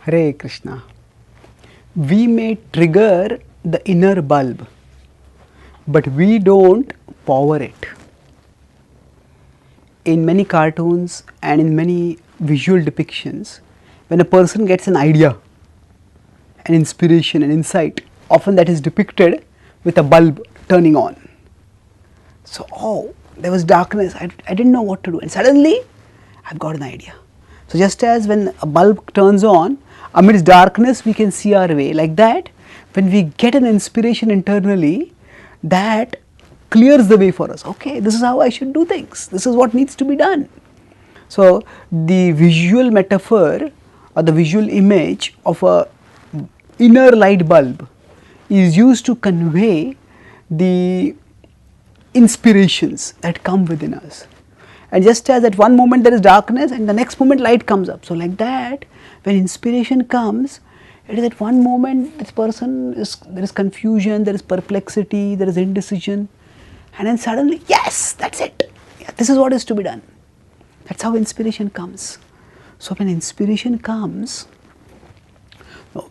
Hare Krishna. We may trigger the inner bulb, but we don't power it. In many cartoons and in many visual depictions, when a person gets an idea, an inspiration, an insight, often that is depicted with a bulb turning on. So, oh, there was darkness, I didn't know what to do, and suddenly I've got an idea. So, just as when a bulb turns on, amidst darkness we can see our way, like that, when we get an inspiration internally, that clears the way for us. Okay, this is how I should do things, this is what needs to be done. So, the visual metaphor or the visual image of a inner light bulb is used to convey the inspirations that come within us. And just as at one moment there is darkness and the next moment light comes up. So, like that, when inspiration comes, it is at one moment this person is, there is confusion, there is perplexity, there is indecision, and then suddenly, yes, that's it, yeah, this is what is to be done. That's how inspiration comes. So, when inspiration comes,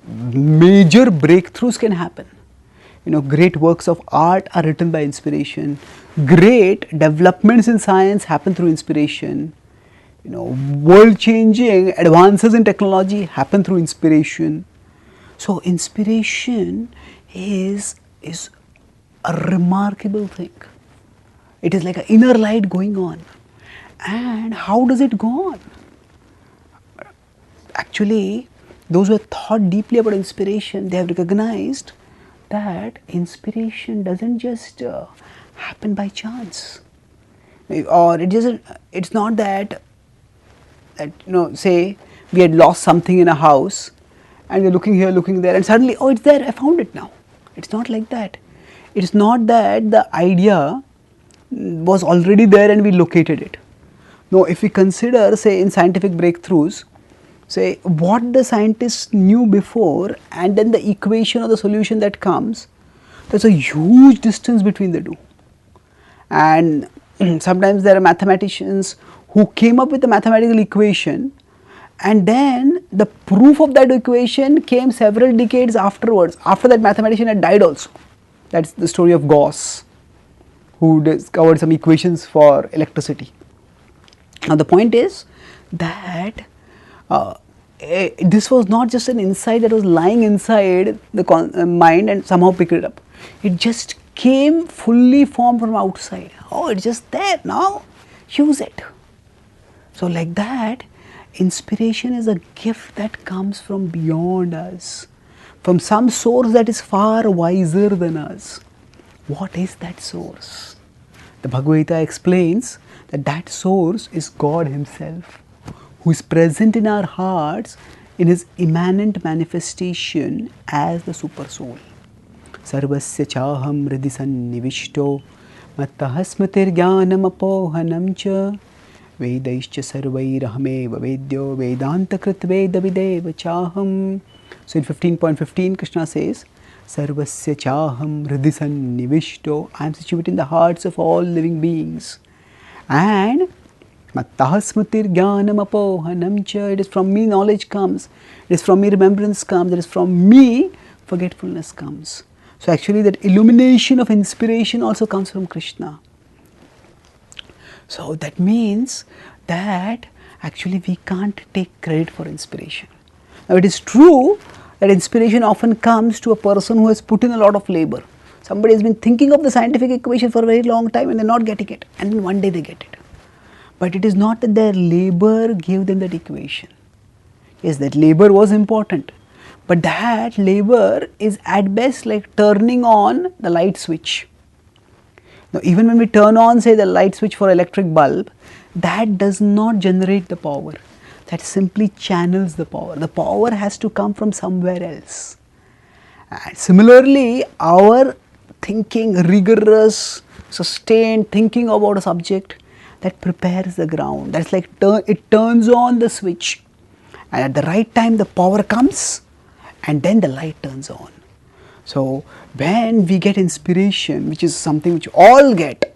major breakthroughs can happen. Great works of art are written by inspiration. Great developments in science happen through inspiration. World-changing advances in technology happen through inspiration. So, inspiration is a remarkable thing. It is like an inner light going on. And how does it go on? Actually, those who have thought deeply about inspiration, they have recognized that inspiration doesn't just happen by chance, or it's not that say we had lost something in a house and we're looking here, looking there, and suddenly, oh, it's there, I found it now. It's not like that. It's not that the idea was already there and we located it. No, if we consider, say, in scientific breakthroughs, say what the scientists knew before and then the equation or the solution that comes, there's a huge distance between the two. And sometimes there are mathematicians who came up with a mathematical equation, and then the proof of that equation came several decades afterwards, after that mathematician had died also. That's the story of Gauss, who discovered some equations for electricity. Now the point is that this was not just an insight that was lying inside the mind and somehow picked it up. It just came fully formed from outside. Oh, it's just there now, use it. So, like that, inspiration is a gift that comes from beyond us, from some source that is far wiser than us. What is that source? The Bhagavad Gita explains that that source is God Himself, who is present in our hearts in His immanent manifestation as the Super Soul. Sarvasya chaham hridhi sannivishto mattah smritir jnanam apohanam cha vedaischa sarvairahameva vedyo vedanta krit veda videva chaham. So in 15.15 Krishna says, Sarvasya chaham hridhi sannivishto, I am situated in the hearts of all living beings. And Mattah smritir jnanam apohanam cha, it is from me knowledge comes, it is from me remembrance comes, it is from me forgetfulness comes. So actually that illumination of inspiration also comes from Krishna. So that means that actually we can't take credit for inspiration. Now it is true that inspiration often comes to a person who has put in a lot of labor. Somebody has been thinking of the scientific equation for a very long time and they are not getting it, and then one day they get it. But it is not that their labor gave them that equation. Yes, that labor was important, but that labor is at best like turning on the light switch. Now even when we turn on, say, the light switch for electric bulb, that does not generate the power. That simply channels the power. The power has to come from somewhere else. And similarly, our thinking, rigorous, sustained thinking about a subject, that prepares the ground. That's like it turns on the switch, and at the right time the power comes and then the light turns on. So when we get inspiration, which is something which all get,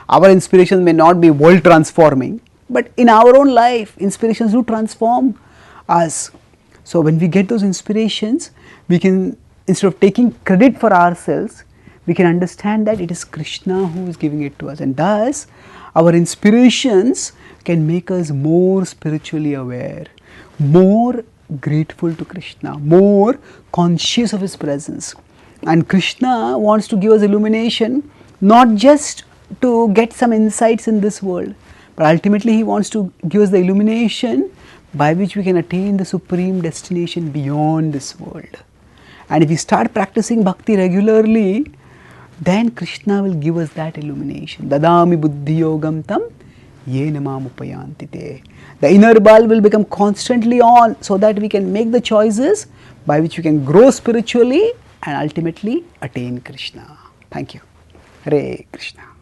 our inspirations may not be world transforming, but in our own life inspirations do transform us. So when we get those inspirations, we can, instead of taking credit for ourselves, we can understand that it is Krishna who is giving it to us, and thus our inspirations can make us more spiritually aware, more grateful to Krishna, more conscious of His presence. And Krishna wants to give us illumination, not just to get some insights in this world, but ultimately He wants to give us the illumination by which we can attain the supreme destination beyond this world. And if we start practicing bhakti regularly, then Krishna will give us that illumination. Dadami buddhi yogam tam yena mam upayanti te. The inner bulb will become constantly on, so that we can make the choices by which we can grow spiritually and ultimately attain Krishna. Thank you. Hare Krishna.